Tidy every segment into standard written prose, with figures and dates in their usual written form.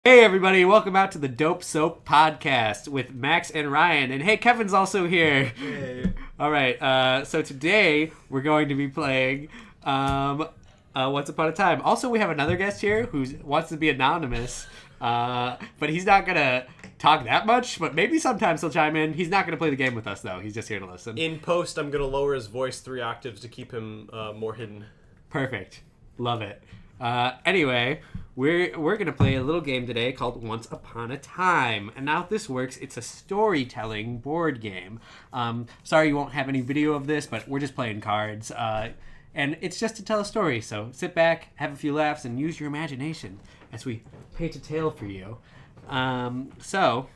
Hey everybody, welcome out to the Dope Soap Podcast with Max and Ryan. And hey, Kevin's also here. Hey. Alright, so today we're going to be playing Once Upon a Time. Also, we have another guest here who wants to be anonymous, but he's not going to talk that much, but maybe sometimes he'll chime in. He's not going to play the game with us, though. He's just here to listen. In post, I'm going to lower his voice 3 octaves to keep him more hidden. Perfect. Love it. Anyway, we're going to play a little game today called Once Upon a Time. And now how this works, it's a storytelling board game. Sorry you won't have any video of this, but we're just playing cards. And it's just to tell a story. So sit back, have a few laughs, and use your imagination as we paint a tale for you. So,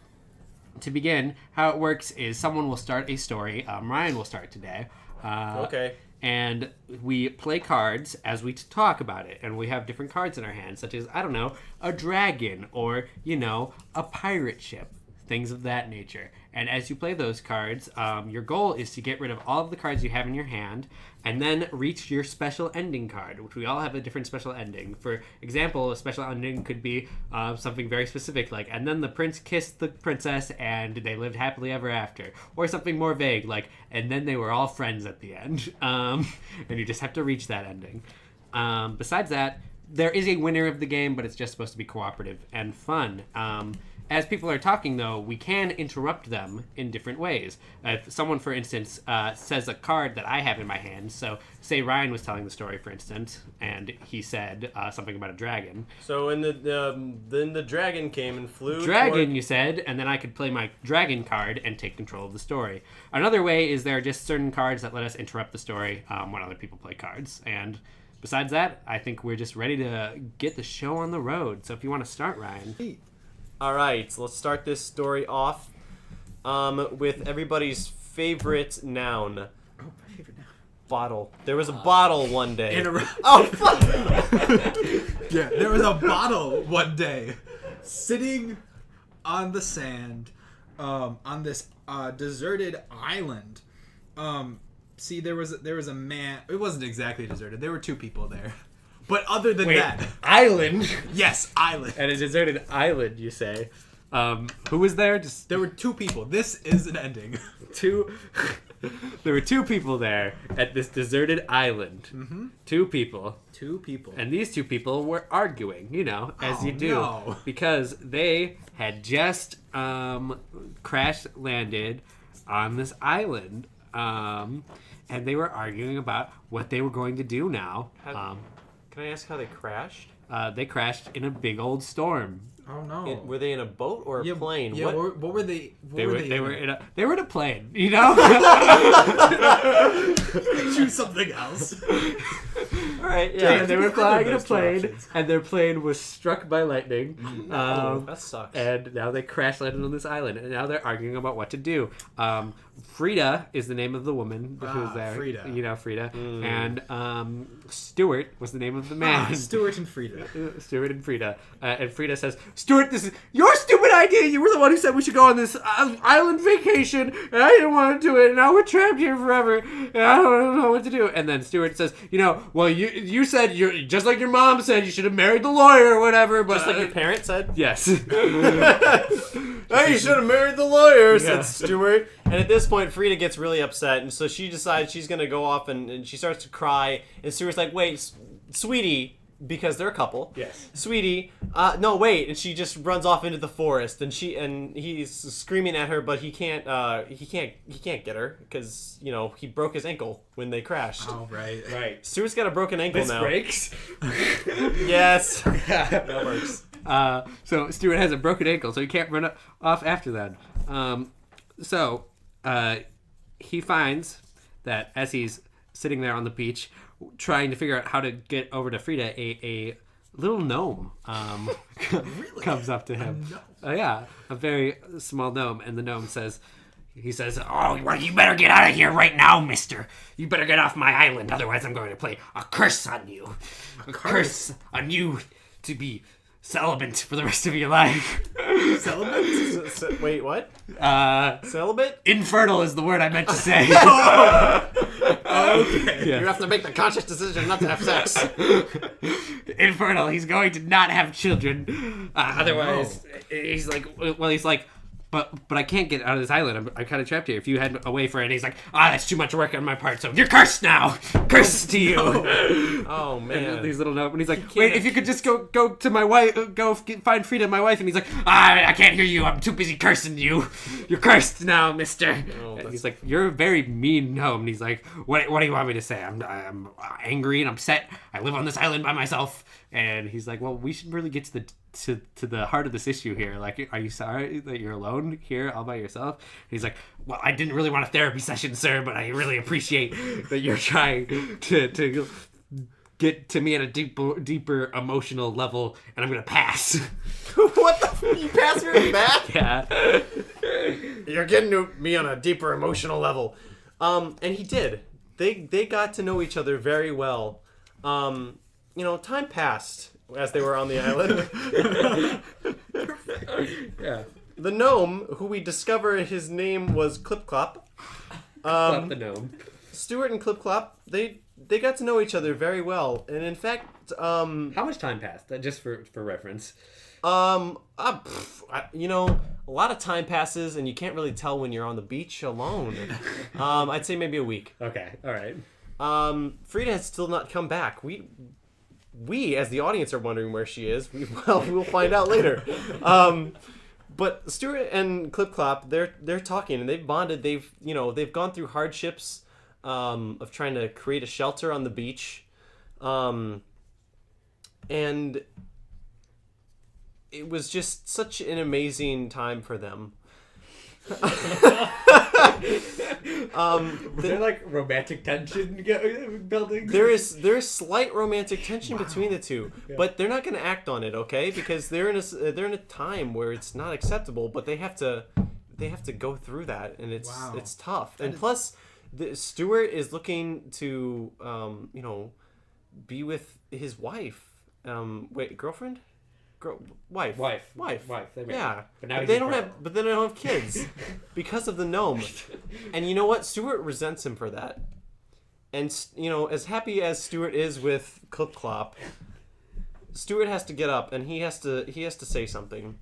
to begin, how it works is someone will start a story. Ryan will start today. Okay. And we play cards as we talk about it. And we have different cards in our hands, such as, I don't know, a dragon or, a pirate ship. Things of that nature. And as you play those cards, your goal is to get rid of all of the cards you have in your hand and then reach your special ending card, which we all have a different special ending. For example, a special ending could be something very specific, like, and then the prince kissed the princess and they lived happily ever after. Or something more vague, like, and then they were all friends at the end. And you just have to reach that ending. Besides that, there is a winner of the game, but it's just supposed to be cooperative and fun. As people are talking, though, we can interrupt them in different ways. If someone, for instance, says a card that I have in my hand, so say Ryan was telling the story, for instance, and he said something about a dragon. So then the dragon came and flew. Dragon, you said, and then I could play my dragon card and take control of the story. Another way is there are just certain cards that let us interrupt the story when other people play cards. And besides that, I think we're just ready to get the show on the road. So if you want to start, Ryan. All right, so let's start this story off with everybody's favorite noun. Oh, my favorite noun. Bottle. There was a bottle one day. Oh, fuck! Yeah, there was a bottle one day sitting on the sand on this deserted island. See, there was a man. It wasn't exactly deserted. There were 2 people there. But other than that... Island? Yes, island. And a deserted island, you say. Who was there? There were 2 people. This is an ending. There were 2 people there at this deserted island. Mm-hmm. 2 people. 2 people. And these 2 people were arguing, as you do. No. Because they had just crash landed on this island. And they were arguing about what they were going to do now. Can I ask how they crashed? They crashed in a big old storm. Oh no! Were they in a boat or a plane? Yeah, what were they? They were in a plane. Choose something else. All right, yeah. And they were flying in a plane, and their plane was struck by lightning. That sucks. And now they crash landed on this island, and now they're arguing about what to do. Frida is the name of the woman who's there. Frida. Frida. And Stuart was the name of the man. Stuart and Frida. Stuart and Frida. And Frida says, Stuart, this is your stupid idea. You were the one who said we should go on this island vacation, and I didn't want to do it, and now we're trapped here forever, and I don't know what to do. And then Stuart says, well, you said, just like your mom said, you should have married the lawyer or whatever. But, just like your parents said? Yes. Hey, you should have married the lawyer, said Stuart. And at this point, Frida gets really upset, and so she decides she's going to go off, and she starts to cry, and Stuart's like, wait, sweetie, because they're a couple. Yes. Sweetie, no, wait, and she just runs off into the forest, and he's screaming at her, but he can't get her, because, he broke his ankle when they crashed. Oh, right. Stuart's got a broken ankle This now. breaks. Yes. That works. So Stuart has a broken ankle, so he can't run off after that. So he finds that as he's sitting there on the beach trying to figure out how to get over to Frida, a little gnome comes up to him. A very small gnome. And the gnome says, oh, well, you better get out of here right now, mister. You better get off my island, otherwise I'm going to play a curse on you. A curse on you to be celibate for the rest of your life. Celibate? Wait, what? Celibate? Infertile is the word I meant to say. Okay. You have to make the conscious decision not to have sex. Infernal, he's going to not have children. Otherwise, he's like, but I can't get out of this island. I'm kind of trapped here. If you head away for it, he's like, that's too much work on my part, so you're cursed now. Curse to you. Oh, man. And these little notes. And he's like, wait, if you could just go to my wife, find Frida, my wife. And he's like, I can't hear you. I'm too busy cursing you. You're cursed now, mister. Oh, and he's like, you're a very mean gnome. And he's like, what do you want me to say? I'm angry and upset. I live on this island by myself. And he's like, well, we should really get to the heart of this issue here. Like, are you sorry that you're alone here all by yourself? And he's like, well, I didn't really want a therapy session, sir, but I really appreciate that you're trying to get to me at a deeper emotional level, and I'm gonna pass. What the? You pass me back? Yeah. You're getting to me on a deeper emotional level. And he did. They got to know each other very well. Time passed as they were on the island. Yeah. The gnome, who we discover his name was Clip Clop. Not the gnome. Stuart and Clip Clop, they got to know each other very well. And in fact, how much time passed? Just for reference. a lot of time passes and you can't really tell when you're on the beach alone. I'd say maybe a week. Okay. All right. Frida has still not come back. We as the audience are wondering where she is. We'll find out later. But Stuart and Clip Clop, they're talking and they've bonded. They've gone through hardships of trying to create a shelter on the beach, and it was just such an amazing time for them. Was there like romantic tension building? There is slight romantic tension between the two, but they're not going to act on it, okay? Because they're in a time where it's not acceptable, but they have to go through that, and it's tough. And plus, Stuart is looking to be with his wife. Girlfriend? Wife. Yeah, But now they don't have kids because of the gnome. And you know what? Stuart resents him for that. And as happy as Stuart is with Clip Clop, Stuart has to get up and he has to say something.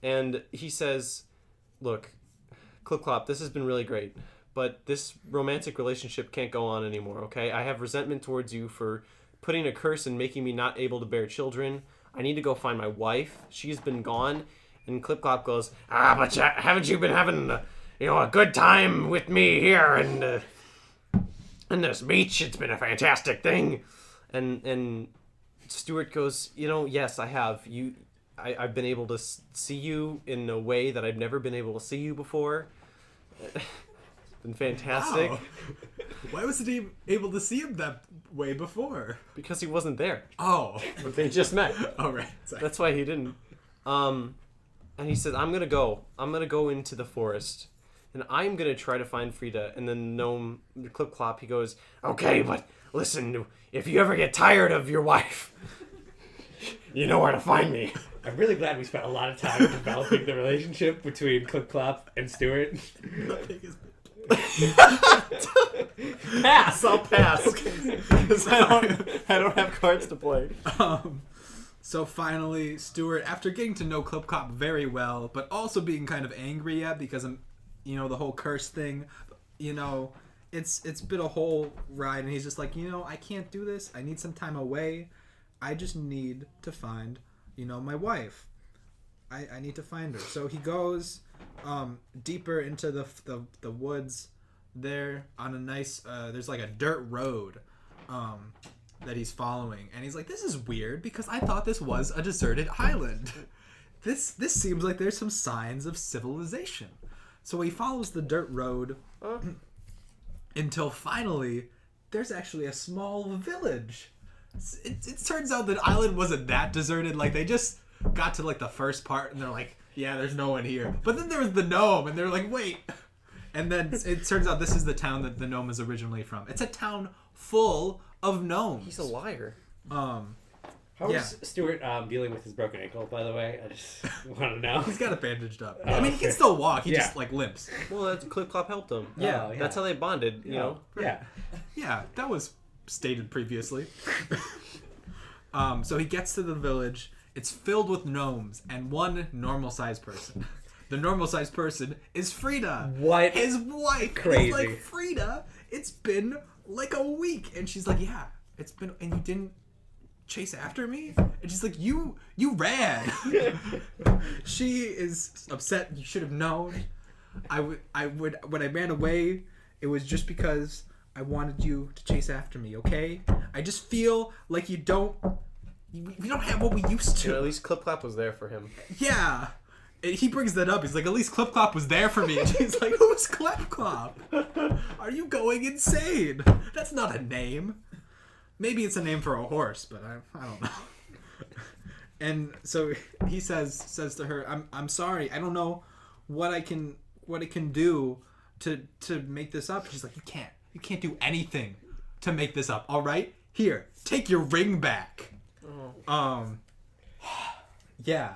And he says, "Look, Clip Clop, this has been really great, but this romantic relationship can't go on anymore. Okay, I have resentment towards you for putting a curse and making me not able to bear children. I need to go find my wife. She's been gone." And Clip Clop goes, "But haven't you been having, a good time with me here and in this beach? It's been a fantastic thing." And Stuart goes, "Yes, I have. I've been able to see you in a way that I've never been able to see you before. It's been fantastic." Wow. Why wasn't he able to see him that way before? Because he wasn't there. Oh. They just met. Oh, right. Sorry. That's why he didn't. And he said, I'm gonna go into the forest, and I'm gonna try to find Frida." And then gnome Clip Clop, he goes, "Okay, but listen, if you ever get tired of your wife, you know where to find me." I'm really glad we spent a lot of time developing the relationship between Clip Clop and Stuart. Pass. I'll pass. Because I don't have cards to play. So finally, Stuart, after getting to know Clip Clop very well, but also being kind of angry at because of, the whole curse thing, it's been a whole ride, and he's just like, I can't do this. I need some time away. I just need to find, my wife. I need to find her. So he goes deeper into the woods there on a nice there's like a dirt road that he's following, and he's like, this is weird because I thought this was a deserted island. This seems like there's some signs of civilization. So he follows the dirt road until finally there's actually a small village. It turns out that island wasn't that deserted. Like, they just got to like the first part and they're like, yeah, there's no one here. But then there was the gnome and they're like, wait. And then it turns out this is the town that the gnome is originally from. It's a town full of gnomes. He's a liar. How How is Stuart dealing with his broken ankle, by the way? I just want to know. He's got it bandaged up. Oh, I mean, he can still walk. He Yeah. just, like, limps. Well, that's Clip Clop helped him. Yeah. Oh, yeah. That's how they bonded, you know? Yeah. Yeah, that was stated previously. So he gets to the village. It's filled with gnomes and one normal-sized person. The normal-sized person is Frida. What? His wife. Crazy. He's like, Frida, it's been like a week. And she's like, yeah, it's been, and you didn't chase after me? And she's like, you ran. She is upset. You should have known. When I ran away, it was just because I wanted you to chase after me, okay? I just feel like we don't have what we used to. You know, at least Clip Clop was there for him. Yeah. And he brings that up. He's like, at least Clip Clop was there for me. And she's like, who's Clip Clop? Are you going insane? That's not a name. Maybe it's a name for a horse, but I don't know. And so he says to her, I'm sorry. I don't know what I can do to make this up. She's like, you can't do anything to make this up. All right? Here, take your ring back. Yeah.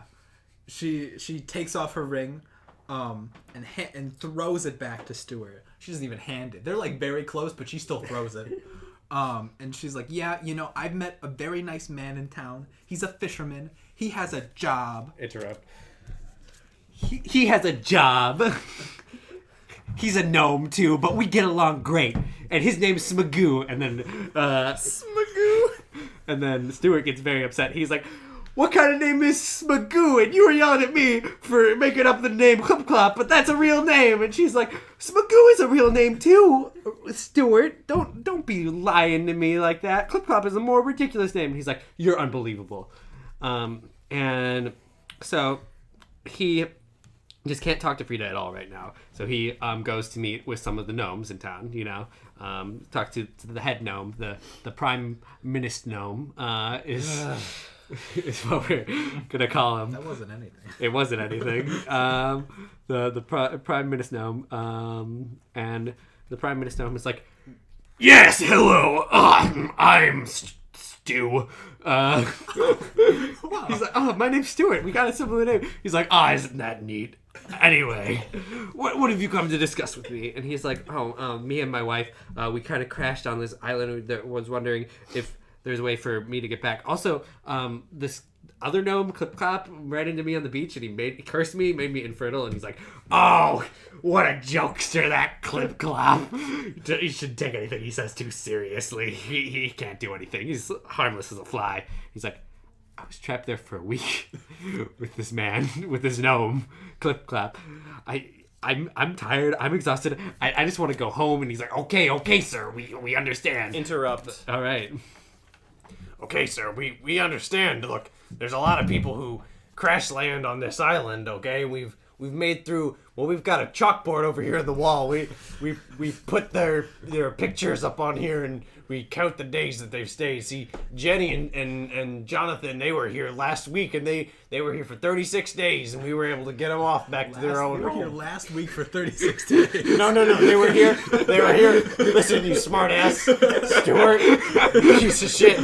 She takes off her ring, and throws it back to Stuart. She doesn't even hand it. They're like very close, but she still throws it. And she's like, yeah, I've met a very nice man in town. He's a fisherman. He has a job. Interrupt. He has a job. He's a gnome too, but we get along great. And his name's Smagoo. And then Smagoo. And then Stuart gets very upset. He's like, what kind of name is Smagoo? And you were yelling at me for making up the name Clip Clop, but that's a real name. And she's like, Smagoo is a real name too, Stuart. Don't be lying to me like that. Clip Clop is a more ridiculous name. And he's like, you're unbelievable. And so he just can't talk to Frida at all right now. So he goes to meet with some of the gnomes in town, talk to the head gnome, the prime minister gnome is what we're gonna call him. That wasn't anything. It wasn't anything. The prime minister gnome, and the prime minister gnome is like, yes, hello, I'm Stu. Wow. He's like, oh, my name's Stuart. We got a similar name. He's like, isn't that neat? Anyway, what have you come to discuss with me? And he's like, me and my wife, we kind of crashed on this island. That was wondering if there's a way for me to get back. Also, this other gnome, Clip Clop, ran into me on the beach and he cursed me, made me infertile, and he's like, oh, what a jokester that Clip Clop. You shouldn't take anything he says too seriously. He can't do anything. He's harmless as a fly. He's like, I was trapped there for a week with this man, with this gnome, Clip Clop. I'm tired. I'm exhausted. I just want to go home. And he's like, okay, sir. We understand. Interrupt. All right. Okay, sir, we understand. Look, there's a lot of people who crash land on this island, okay? We've made through, well, we've got a chalkboard over here on the wall. We've put their pictures up on here, and we count the days that they've stayed. See, Jenny and Jonathan, they were here last week, and they were here for 36 days, and we were able to get them off back to their own They were home. here last week for 36 days. No, they were here. Listen, you smart ass, Stuart, you piece of shit.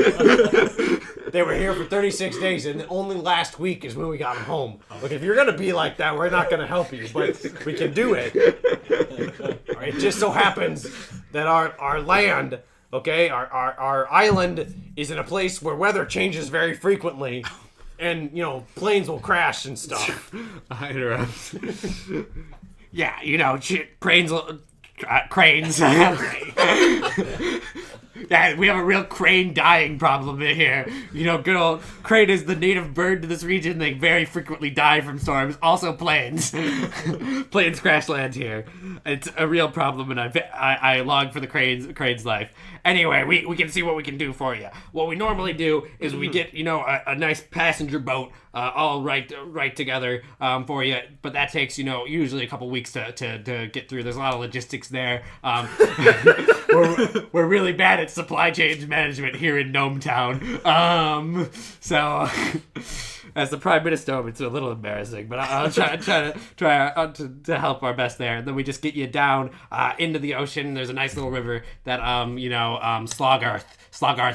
They were here for 36 days, and only last week is when we got them home. Look, if you're gonna be like that, we're not gonna help you, but we can do it. It just so happens that our land, okay, our island is in a place where weather changes very frequently, and planes will crash and stuff. I interrupt. Yeah, cranes. Yeah, we have a real crane dying problem in here. Good old crane is the native bird to this region. They very frequently die from storms. Also planes. Planes crash land here. It's a real problem, and I long for the crane's life. Anyway, we can see what we can do for you. What we normally do is we get, a nice passenger boat all right together for you. But that takes, usually a couple weeks to get through. There's a lot of logistics there. We're really bad at supply chain management here in Gnome Town. So as the Prime Minister, it's a little embarrassing, but I'll try to help our best there. And then we just get you down into the ocean. There's a nice little river that Slogarth,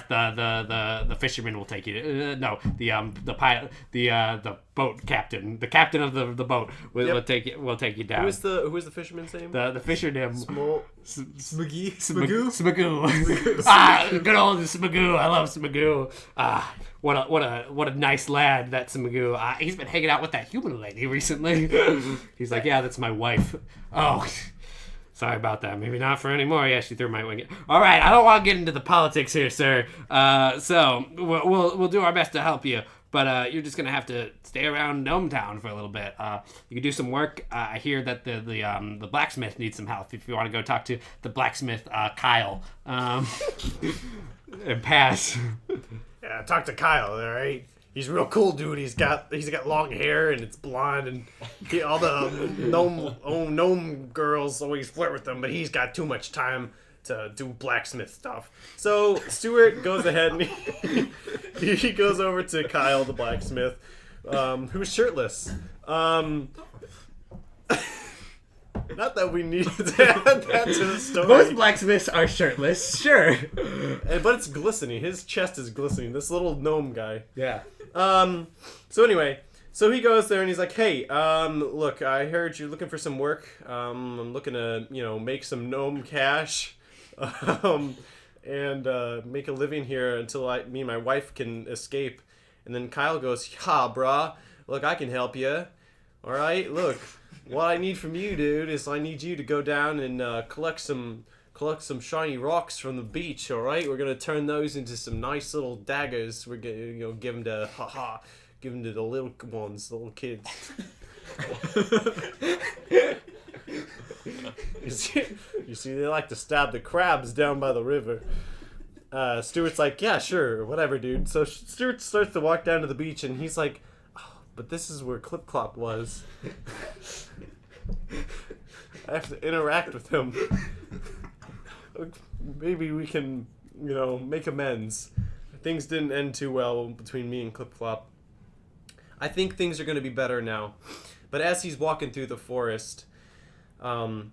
the fisherman will take you to. The pilot, the boat captain, the captain of the boat will take you down. Who is the fisherman's name? The fisherman. Smagoo? Smagoo. Good old Smagoo. I love Smagoo. What a nice lad that Smagoo. He's been hanging out with that human lady recently. He's like, yeah, that's my wife. Oh, sorry about that. Maybe not for anymore. Yeah, she threw my wing. All right, I don't want to get into the politics here, sir. So we'll do our best to help you. But you're just gonna have to stay around Gnome Town for a little bit. You can do some work. I hear that the blacksmith needs some help. If you want to go talk to the blacksmith, Kyle, and pass. Yeah, talk to Kyle. All right, he's a real cool dude. He's got long hair and it's blonde, and all the gnome girls always flirt with him, but he's got too much time to do blacksmith stuff. So Stuart goes ahead and he goes over to Kyle the blacksmith, who's shirtless. Not that we need to add that to the story. Most blacksmiths are shirtless, sure. But it's glistening. His chest is glistening. This little gnome guy. Yeah. So anyway, so he goes there and he's like, hey, look, I heard you're looking for some work. I'm looking to, make some gnome cash. And make a living here until me and my wife can escape. And then Kyle goes, yeah, brah, look, I can help you. All right, look, what I need from you, dude, is I need you to go down and collect some shiny rocks from the beach. All right, we're gonna turn those into some nice little daggers. We're gonna give them to the little ones, the little kids. You see, they like to stab the crabs down by the river. Stuart's like, yeah, sure, whatever, dude. So Stuart starts to walk down to the beach, and he's like, oh, but this is where Clip Clop was. I have to interact with him. Maybe we can, make amends. Things didn't end too well between me and Clip Clop. I think things are going to be better now. But as he's walking through the forest, the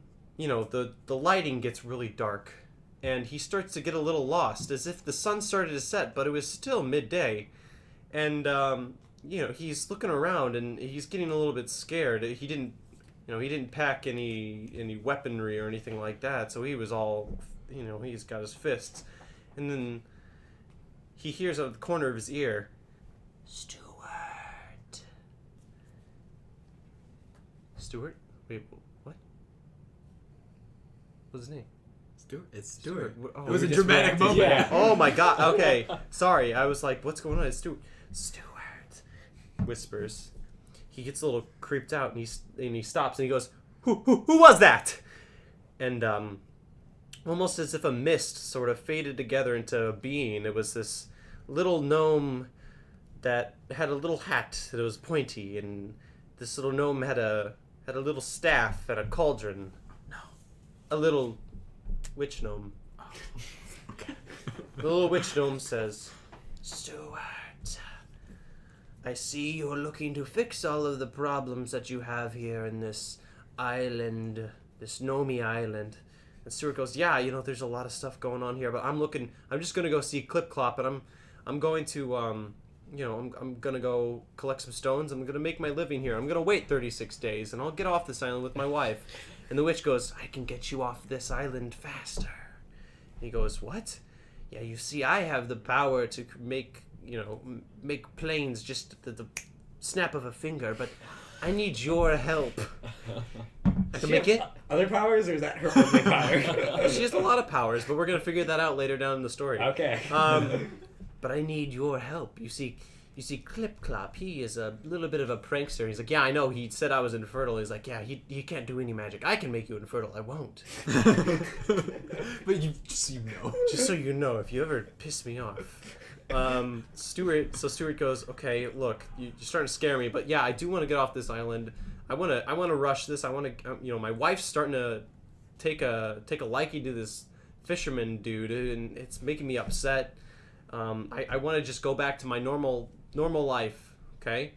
lighting gets really dark, and he starts to get a little lost, as if the sun started to set, but it was still midday. And he's looking around, and he's getting a little bit scared. He didn't pack any weaponry or anything like that, so he was all, he's got his fists. And then he hears out of the corner of his ear, Stuart. Wait, what? What's his name? Stuart. It's Stuart. Oh, it was a dramatic moment. Yeah. Oh my god. Okay. Sorry. I was like, what's going on? It's Stuart. Stuart. Whispers. He gets a little creeped out, and he stops and he goes, Who was that? And almost as if a mist sort of faded together into being. It was this little gnome that had a little hat that was pointy, and this little gnome had a little staff and a cauldron. No. A little witch gnome. Oh. Okay. The little witch gnome says, Stuart, I see you're looking to fix all of the problems that you have here in this island, this gnomey island. And Stuart goes, yeah, there's a lot of stuff going on here, but I'm just going to go see Clip Clop, and I'm going to, I'm going to go collect some stones. I'm going to make my living here. I'm going to wait 36 days, and I'll get off this island with my wife. And the witch goes, I can get you off this island faster. And he goes, what? Yeah, you see, I have the power to make planes just the snap of a finger, but I need your help. I can make it. Other powers, or is that her only power? She has a lot of powers, but we're going to figure that out later down in the story. Okay. But I need your help. You see, Clip Clop, he is a little bit of a prankster. He's like, yeah, I know. He said I was infertile. He's like, yeah, he can't do any magic. I can make you infertile. I won't. But just so you know, if you ever piss me off. Stuart goes, okay, look, you're starting to scare me, but yeah, I do want to get off this island. I want to rush this. I want to, my wife's starting to take a liking to this fisherman dude, and it's making me upset. I want to just go back to my normal life, okay?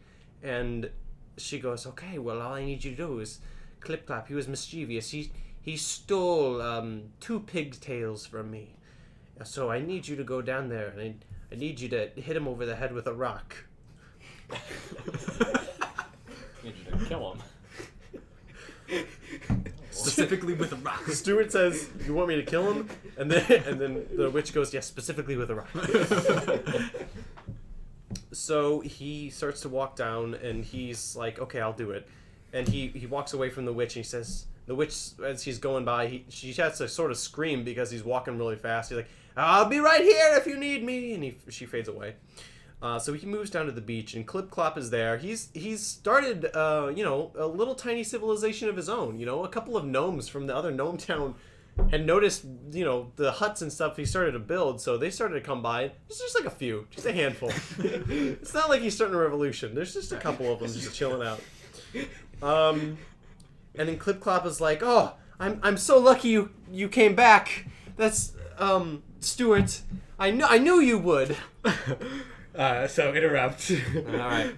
And she goes, okay, well, all I need you to do is Clip Clap. He was mischievous. He stole 2 pigtails from me. So I need you to go down there, and I need you to hit him over the head with a rock. I need you to kill him. Specifically with a rock. Stuart says, you want me to kill him? And then the witch goes, yes, specifically with a rock. So he starts to walk down, and he's like, okay, I'll do it. And he walks away from the witch, and he says, the witch, as he's going by, she has to sort of scream because he's walking really fast. He's like, I'll be right here if you need me. And she fades away. So he moves down to the beach, and Clip Clop is there. He's started, a little tiny civilization of his own. A couple of gnomes from the other gnome town had noticed, the huts and stuff he started to build, so they started to come by. It's just like a few, just a handful. It's not like he's starting a revolution. There's just a couple of them just chilling out. And then Clip Clop is like, oh, I'm so lucky you came back. That's, Stuart, I knew you would. So interrupt. Alright.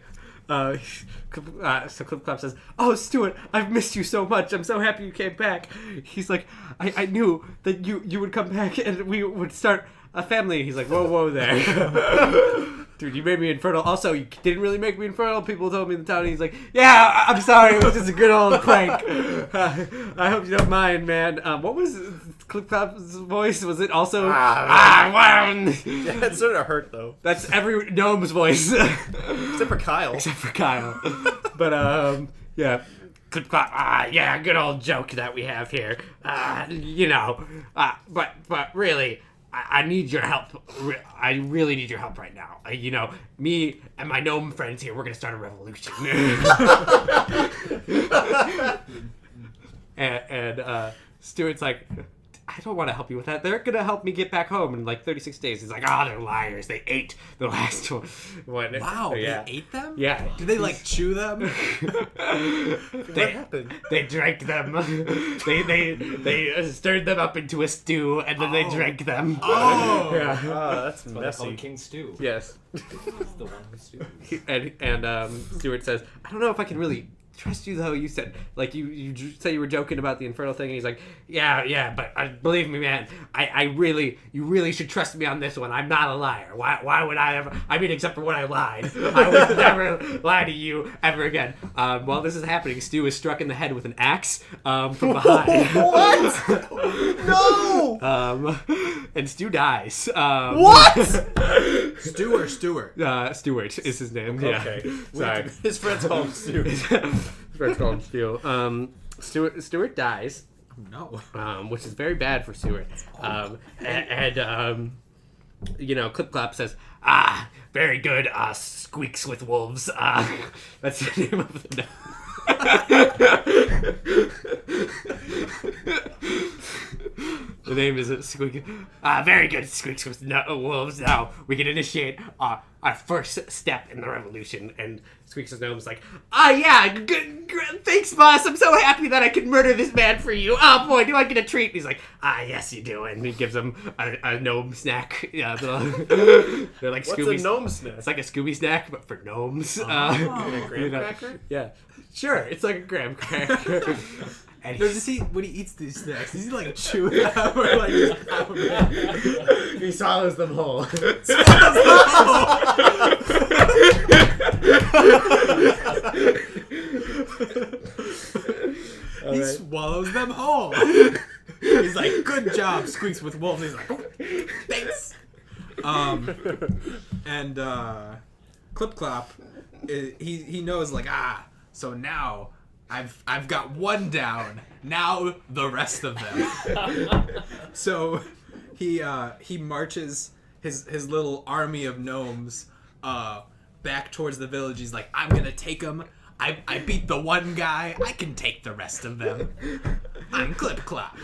So Clip Clop says, oh, Stuart, I've missed you so much. I'm so happy you came back. He's like, I knew that you would come back and we would start a family. He's like, whoa there. Dude, you made me infernal. Also, you didn't really make me infernal. People told me in the town. He's like, yeah, I'm sorry. It was just a good old prank. I hope you don't mind, man. What was Clip Clop's voice? Was it also... Yeah, it sort of hurt, though. That's every gnome's voice. Except for Kyle. But, yeah. Clip Clop, yeah, good old joke that we have here. But really... I need your help. I really need your help right now. Me and my gnome friends here, we're going to start a revolution. and Stuart's like, I don't want to help you with that. They're going to help me get back home in like 36 days. He's like, they're liars. They ate the last one. Wow, yeah. They ate them? Yeah. Did they like chew them? What happened? They drank them. They stirred them up into a stew, and then they drank them. Oh! Yeah. That's That's why they call messy. it King Stew. Yes. It's the one who stews. And Stuart says, I don't know if I can really trust you, though. You said, like, you say you were joking about the infernal thing, and he's like, yeah, but believe me, man, you really should trust me on this one. I'm not a liar. Why would I ever, except for when I lied. I would never lie to you ever again. While this is happening, Stu is struck in the head with an axe from behind. What? No! And Stu dies. What? Stuart. Stuart is his name. Yeah. Okay. Sorry. His friends call him Stu. First call him Stu. Stuart dies. No. Which is very bad for Stuart. Clip Clop says, very good, squeaks with wolves. That's the name of the The name is Squeak. Very good, Squeaks with wolves. Now we can initiate our first step in the revolution. And Squeaks' gnome's like, yeah, good, thanks, boss. I'm so happy that I could murder this man for you. Oh boy, do I get a treat? And he's like, yes, you do. And he gives him a gnome snack. Yeah, they're like Scooby. What's a gnome snack? It's like a Scooby snack, but for gnomes. A graham cracker? Yeah, sure. It's like a graham cracker. And Does he, when he eats these snacks, does he like chew them or like just pop them in? he swallows them whole. He swallows them whole. He's like, good job, Squeaks with wolves. He's like, oh, thanks. And Clip Clop, he knows like, so now I've got one down. Now the rest of them. So he marches his little army of gnomes back towards the village. He's like, I'm gonna take them. I beat the one guy. I can take the rest of them. I'm Clip Clop.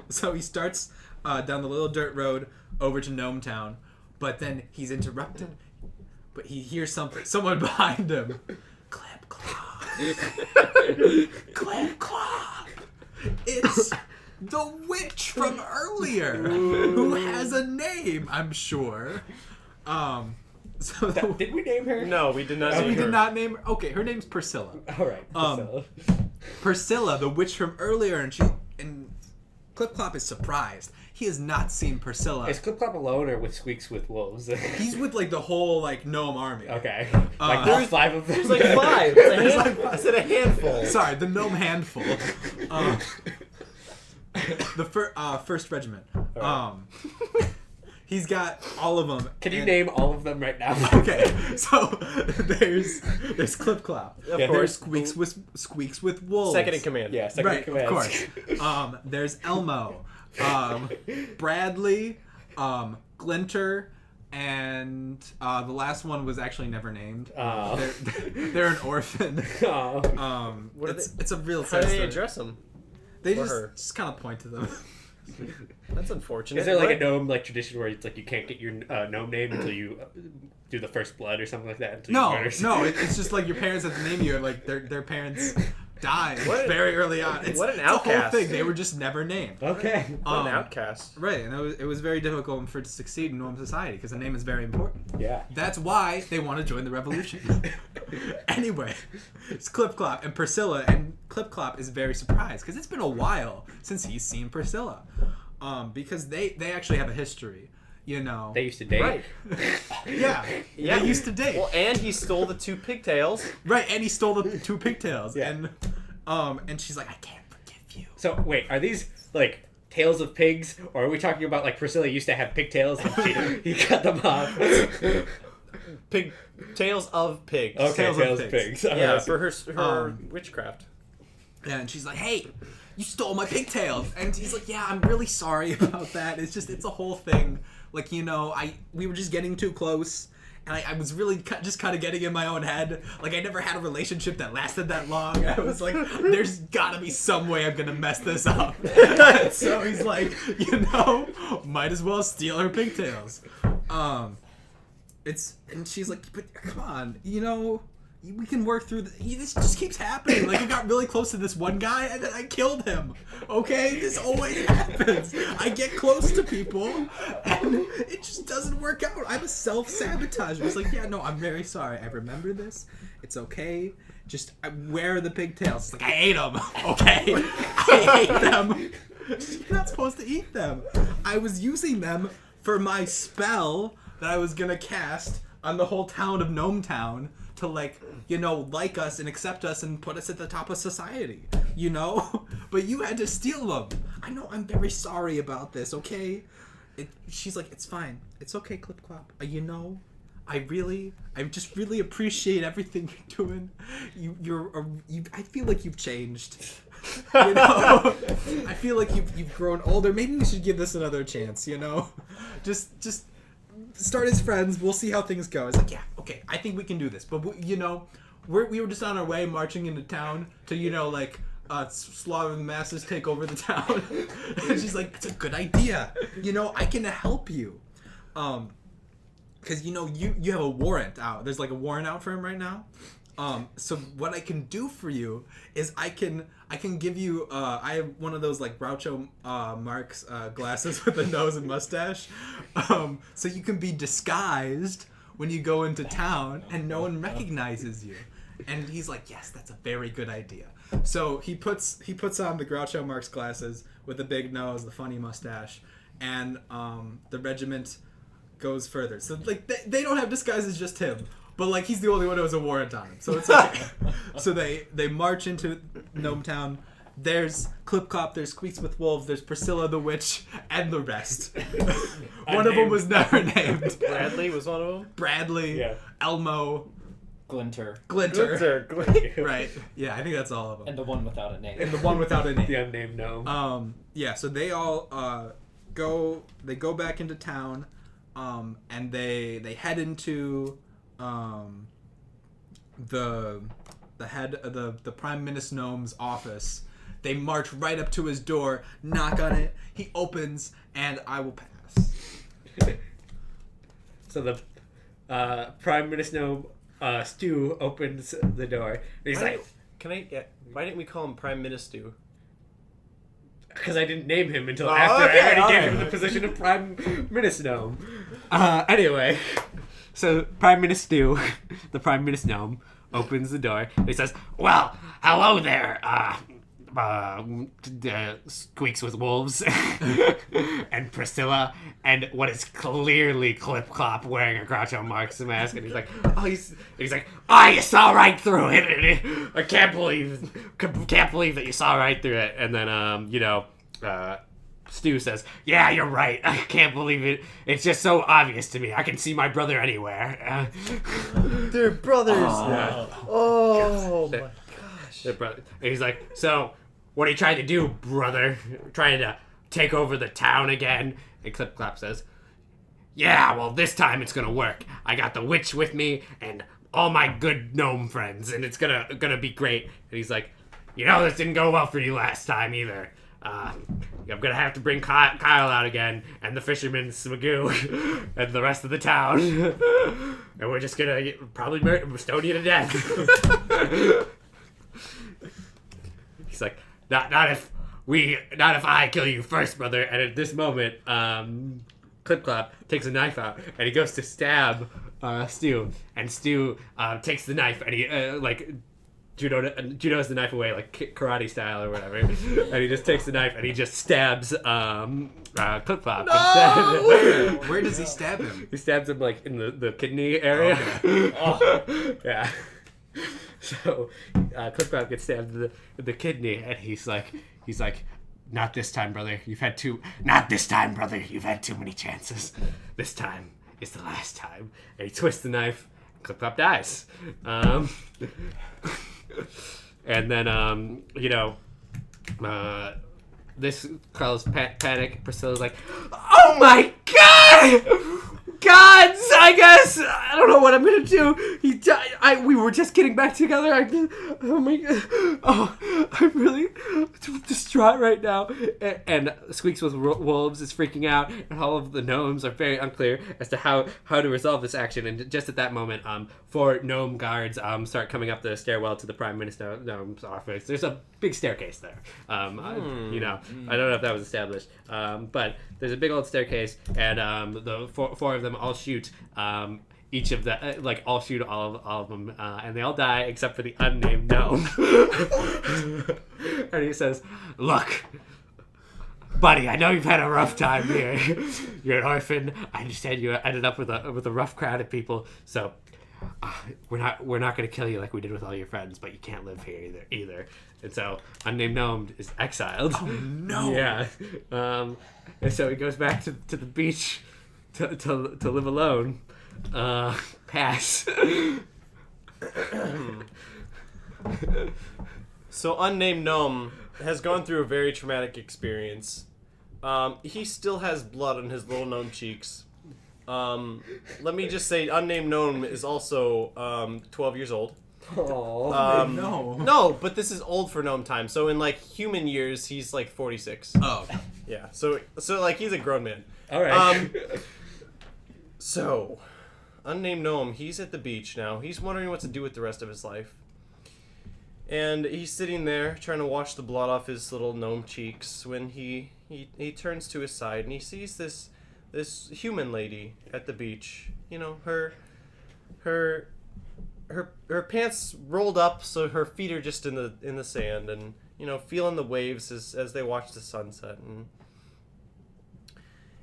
So he starts down the little dirt road over to Gnome Town, but then he's interrupted. But he hears someone behind him. Clip Clop. Clip Clop. It's the witch from earlier, who has a name, I'm sure. So Did we name her? No, we did not. we name her. did not name her. Okay, her name's Priscilla. All right. So- Priscilla, the witch from earlier, and Clip Clop is surprised. He has not seen Priscilla. Is Clip Clop alone or with Squeaks with Wolves? He's with like the whole like gnome army. Okay. Like all there's- 5 of them. It's like 5. I said a handful. Sorry, the gnome handful. The first regiment. He's got all of them. Can you name all of them right now? Okay, so there's Clip Clop. Of Yeah, There's course. Squeaks with wolves. Second in command. Yeah, second Right, in command. of course. There's Elmo, Bradley, Glinter, and the last one was actually never named. Oh. They're an orphan. Oh. It's a real How sad do they story. address them? They or her? just kind of point to them. That's unfortunate. Is there like What? a gnome like tradition where it's like you can't get your gnome name until you do the first blood or something like that? Until you murder someone? It's just like your parents have to name you, and like their parents died What- very early on. It's what an it's a whole outcast. thing. They were just never named. Okay. What an outcast. Right, and it was very difficult for it to succeed in gnome society because the name is very important. Yeah. That's why they want to join the revolution. Anyway, it's Clip Clop and Priscilla, and Clip Clop is very surprised because it's been a while since he's seen Priscilla, because they actually have a history, you know. They used to date. Right. Yeah, Yeah. they used to date. Well, and he stole the 2 pigtails. Right, and he stole the 2 pigtails, Yeah. and she's like, I can't forgive you. So wait, are these like tails of pigs, or are we talking about like Priscilla used to have pigtails and he cut them off? Pigtails of pigs. Okay, Tails of tails of pigs. pigs. All Yeah, right. for her witchcraft. Yeah, and she's like, hey, you stole my pigtails. And he's like, yeah, I'm really sorry about that. It's a whole thing. Like, you know, we were just getting too close. And I was really just kind of getting in my own head. Like, I never had a relationship that lasted that long. I was like, there's gotta be some way I'm gonna mess this up. So he's like, you know, might as well steal her pigtails. And she's like, but come on, you know, we can work through this just keeps happening. Like, I got really close to this one guy and then I killed him. Okay? This always happens. I get close to people and it just doesn't work out. I'm a self-sabotager. It's like, yeah, no, I'm very sorry. I remember this. It's okay. Just where are the pigtails? It's like, I ate them. Okay? I ate them. You're not supposed to eat them. I was using them for my spell that I was gonna cast on the whole town of Gnome Town to, like, you know, like us and accept us and put us at the top of society, you know? But you had to steal them. I know, I'm very sorry about this, okay? She's like, it's fine. It's okay, Clip Clop. You know, I just really appreciate everything you're doing. I feel like you've changed. You know? I feel like you've grown older. Maybe we should give this another chance, you know? Just start as friends. We'll see how things go. It's like, yeah, okay, I think we can do this. But, you know, we were just on our way marching into town to, you know, like, slaughter the masses, take over the town. And she's like, it's a good idea. You know, I can help you. Because, you know, you have a warrant out. There's, like, a warrant out for him right now. So what I can do for you is I can give you I have one of those like Groucho Marx glasses with a nose and mustache, so you can be disguised when you go into town and no one recognizes you. And he's like, yes, that's a very good idea. So he puts on the Groucho Marx glasses with the big nose, the funny mustache, and the regiment goes further. So like they don't have disguises, just him. But, like, he's the only one who has a warrant on him, so it's okay. So they march into Gnome Town. There's Clip Clop, there's Squeaks with Wolves, there's Priscilla the Witch, and the rest. One of them was never named. Bradley was one of them. Bradley, Yeah. Elmo, Glinter. Glinter. Glinter. Right. Yeah, I think that's all of them. And the one without a name. And the one without a name. The unnamed gnome. Yeah, so they all go back into town, and they head into the head of the Prime Minister Gnome's office. They march right up to his door, knock on it. He opens, and I will pass. So the Prime Minister Gnome, Stu, opens the door. And he's like, why didn't we call him Prime Minister? because I didn't name him until Oh, after okay, I already gave alright. him the position of Prime Minister Gnome. Anyway. So Prime Minister Stu, the Prime Minister Gnome, opens the door. And he says, "Well, hello there, Squeaks with Wolves, and Priscilla, and what is clearly Clip Clop wearing a Groucho Marx mask." And he's like, you saw right through it. I can't believe that you saw right through it." And then, Stu says, "Yeah, you're right. I can't believe it. It's just so obvious to me. I can see my brother anywhere." They're brothers. Oh my gosh. They're brother. And he's like, "So, what are you trying to do, brother? Trying to take over the town again?" And Clip Clop says, "Yeah, well, this time it's gonna work. I got the witch with me and all my good gnome friends, and it's gonna be great." And he's like, "This didn't go well for you last time either. I'm gonna have to bring Kyle out again, and the fisherman Smagoo, and the rest of the town, and we're just gonna probably stone you to death." He's like, "Not if I kill you first, brother." And at this moment, Clip Clop takes a knife out, and he goes to stab Stu, and Stu takes the knife, and he judoes the knife away, like karate style or whatever, and he just takes the knife and he just stabs Clip Clop instead. Where does he stab him? He stabs him like in the kidney area. Okay. Yeah. So Clip Clop gets stabbed in the kidney, and he's like, "Not this time, brother. You've had too many chances. This time is the last time." And he twists the knife. Clip Clop dies. And then, this causes panic. Priscilla's like, "Oh my god! Gods, I guess I don't know what I'm gonna do. He died. We were just getting back together. I'm really distraught right now." And Squeaks with Wolves is freaking out, and all of the gnomes are very unclear as to how to resolve this action. And just at that moment, 4 gnome guards start coming up the stairwell to the Prime Minister Gnome's office. There's a big staircase there. I don't know if that was established, but there's a big old staircase, and the four of them all shoot each of the all shoot all of them, and they all die except for the unnamed gnome. And he says, "Look, buddy, I know you've had a rough time here. You're an orphan. I understand you ended up with a rough crowd of people, so we're not going to kill you like we did with all your friends, but you can't live here either." And so unnamed gnome is exiled. Oh no! Yeah. And so he goes back to the beach to live alone. Pass. So unnamed gnome has gone through a very traumatic experience. He still has blood on his little gnome cheeks. Let me just say, unnamed gnome is also 12 years old. Oh. No. No, but this is old for gnome time. So in human years, he's 46. Oh. Yeah. So he's a grown man. All right. So, unnamed gnome, he's at the beach now. He's wondering what to do with the rest of his life. And he's sitting there trying to wash the blood off his little gnome cheeks when he turns to his side and he sees this human lady at the beach. Her pants rolled up so her feet are just in the sand, and feeling the waves as they watch the sunset,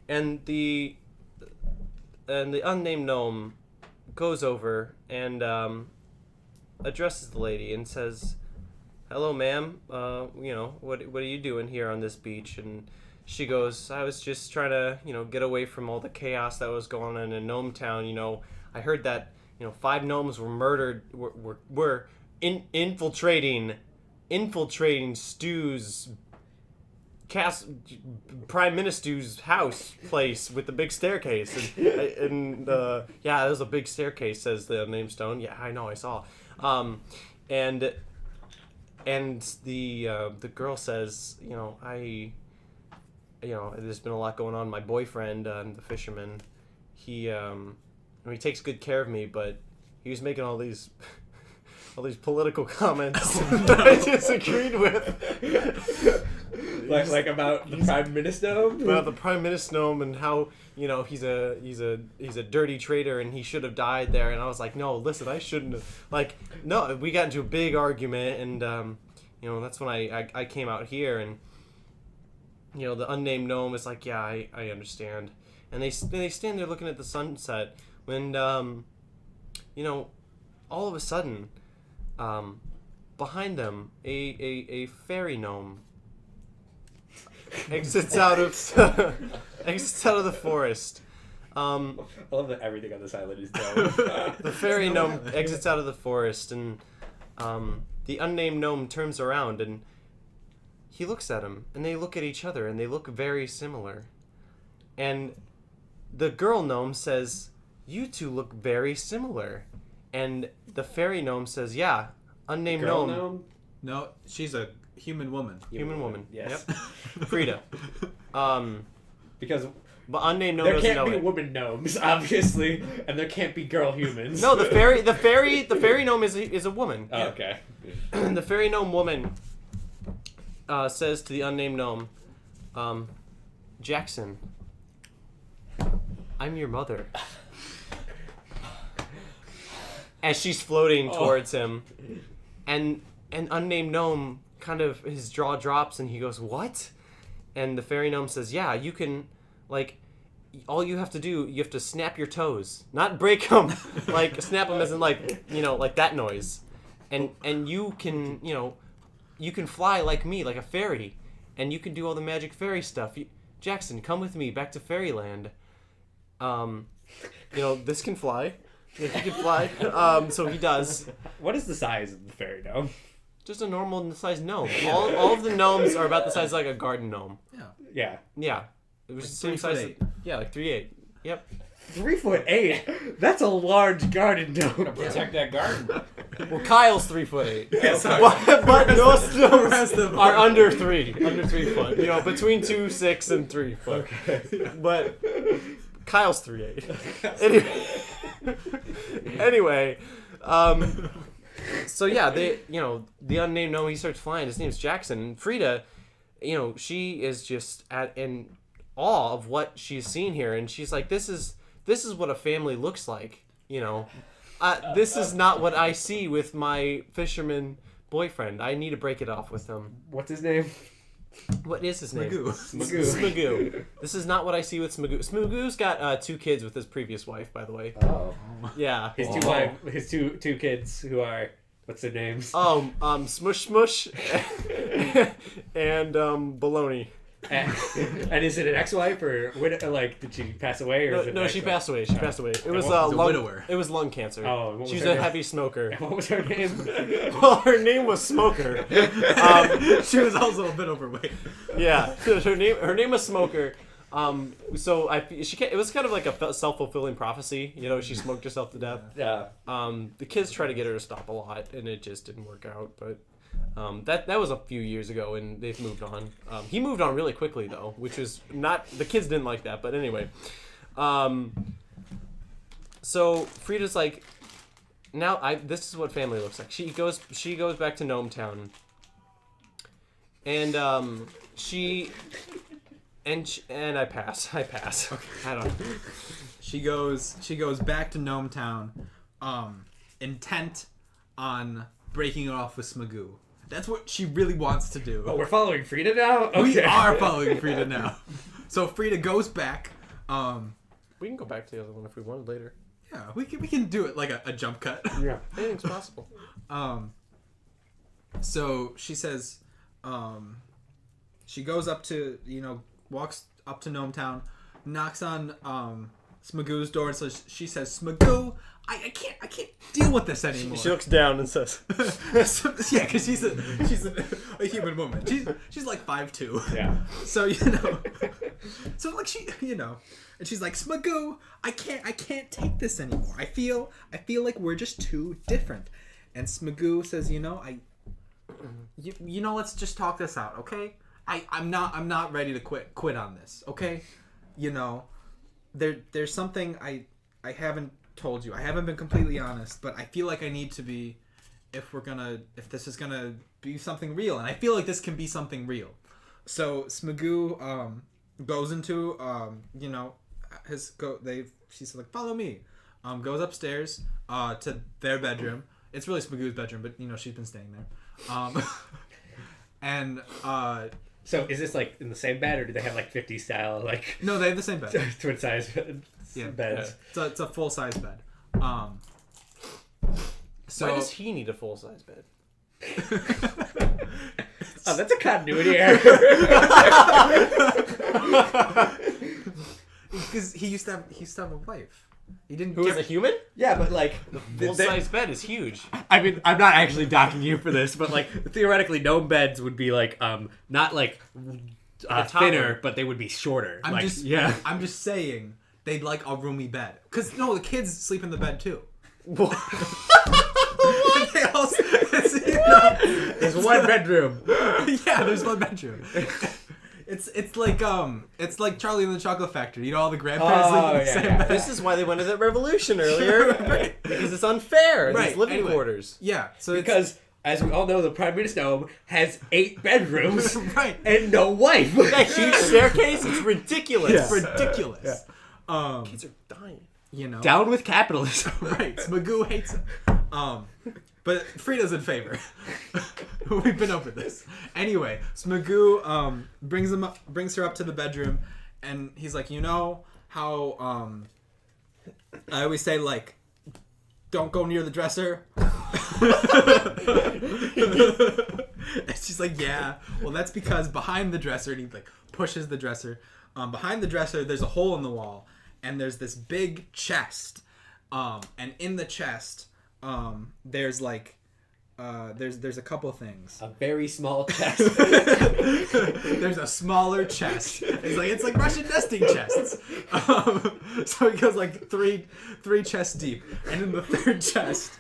and the unnamed gnome goes over and addresses the lady and says, "Hello, ma'am. What are you doing here on this beach?" And she goes, "I was just trying to get away from all the chaos that was going on in Gnome Town. I heard that 5 gnomes were murdered. Were infiltrating Stu's Prime Minister's house place with the big staircase, and yeah, there's a big staircase," says the name stone. "Yeah, I know, I saw." And the girl says, there's been a lot going on. My boyfriend, the fisherman, he takes good care of me, but he was making all these political comments that I disagreed with. like about the Prime Minister. About the Prime Minister gnome and how he's a dirty traitor and he should have died there. And I was like, no, listen, I shouldn't have. Like, no, we got into a big argument, and that's when I came out here, and the unnamed gnome is like, yeah, I understand. And they stand there looking at the sunset when all of a sudden, behind them, a fairy gnome exits out of the forest. I love that everything on this island is gnome. The fairy gnome exits out of the forest, and the unnamed gnome turns around and he looks at him, and they look at each other, and they look very similar. And the girl gnome says, "You two look very similar." And the fairy gnome says, "Yeah, unnamed Girl gnome. gnome? No, she's a human woman. Human woman. Yes. Yep. Frida. Because But unnamed gnome there doesn't can't know be it. woman gnomes, obviously, and there can't be girl humans. No, the fairy gnome is a woman. Oh, okay. The fairy gnome woman says to the unnamed gnome, "Jackson, I'm your mother." As she's floating towards him, and an unnamed gnome kind of, his jaw drops and he goes, "What?" And the fairy gnome says, "Yeah, you can, all you have to do, you have to snap your toes, not break them, snap them as in like that noise, and you can you can fly like me, like a fairy, and you can do all the magic fairy stuff. Jackson, come with me back to fairyland. This can fly." If he can fly, so he does. What is the size of the fairy gnome? Just a normal sized gnome. All of the gnomes are about the size of like a garden gnome. Yeah. Yeah, it was the same 3 foot size. 8. Yeah, like 3'8". Yep. 3'8". That's a large garden gnome. Protect that garden. Well, Kyle's 3'8". sorry. But most gnomes rest of are under 3 foot. Between 2'6" and 3 foot. Okay. But Kyle's 3'8". Anyway, so yeah, the unnamed gnome, he starts flying. His name's Jackson. And Frida, she is just in awe of what she's seen here, and she's like, "This is what a family looks like." This is not what I see with my fisherman boyfriend. I need to break it off with him. What's his name? What is his name? Smagoo. Smagoo. This is not what I see with Smagoo. Smagoo's got 2 kids with his previous wife, by the way. Oh. Yeah. His two kids who are, what's their names? Smush Smush and Baloney. And is it an ex-wife or did she pass away or is it No, an she ex-wife? passed away. She passed away. It was a lung. widower. It was lung cancer. Oh, what was she was her a name? heavy smoker. What was her name? Well, her name was Smoker. She was also a bit overweight. Yeah, her name was Smoker. So it was kind of like a self-fulfilling prophecy. She smoked herself to death. Yeah. The kids tried to get her to stop a lot, and it just didn't work out. But that was a few years ago, and they've moved on. He moved on really quickly though, which is not, the kids didn't like that. But anyway, so Frida's like, now this is what family looks like. She goes back to Gnome Town, and and I pass. Okay. I don't. She goes back to Gnome Town, intent on breaking it off with Smagoo. That's what she really wants to do. Oh, we're following Frida now? Okay. We are following Frida now. So Frida goes back. We can go back to the other one if we wanted later. Yeah, we can do it like a jump cut. Yeah. Anything's possible. So she says, she goes up to, walks up to Gnome Town, knocks on Smagoo's door, and so she says, "Smagoo, I can't deal with this anymore." She looks down and says, "Yeah, because she's a human woman. She's like 5'2". Yeah. So so like she and she's like, "Smagoo, I can't take this anymore. I feel like we're just too different." And Smagoo says, let's just talk this out, okay? I'm not ready to quit on this, okay? There's something I haven't told you. I haven't been completely honest, but I feel like I need to be if this is gonna be something real, and I feel like this can be something real. So Smagoo goes into she's like, follow me. Goes upstairs to their bedroom. It's really Smagoo's bedroom, but she's been staying there. And So is this like in the same bed, or do they have like 50 style like no, they have the same bed. twin size beds? It's a full size bed. So Why does he need a full size bed? Oh, that's a continuity error. because he used to have a wife. He didn't. Who is a human? Yeah, but like Full size bed is huge. I mean, I'm not actually docking you for this, but like theoretically, gnome beds would be like not like thinner, but they would be shorter. I'm just saying they'd like a roomy bed. Because no, the kids sleep in the bed too. They all, there's one bedroom. Yeah, there's one bedroom. It's like Charlie and the Chocolate Factory. All the grandparents sleep in the same bed. This is why they went to that revolution earlier. Right. Because it's unfair. Right. These living Anyway. quarters. Yeah. So Because, as we all know, the Prime Minister home has 8 bedrooms right. and no wife. That huge staircase, it's ridiculous. It's ridiculous. Kids are dying. Down with capitalism. Right. Smagoo hates him. But Frida's in favor. We've been over this. Anyway, Smagoo brings her up to the bedroom, and he's like, how I always say, like, don't go near the dresser. And she's like, yeah. Well, that's because behind the dresser, and he like pushes the dresser. Behind the dresser, there's a hole in the wall, and there's this big chest. And in the chest, there's like there's a couple things. A very small chest. There's a smaller chest. It's like Russian nesting chests. So it goes like three chests deep, and in the third chest,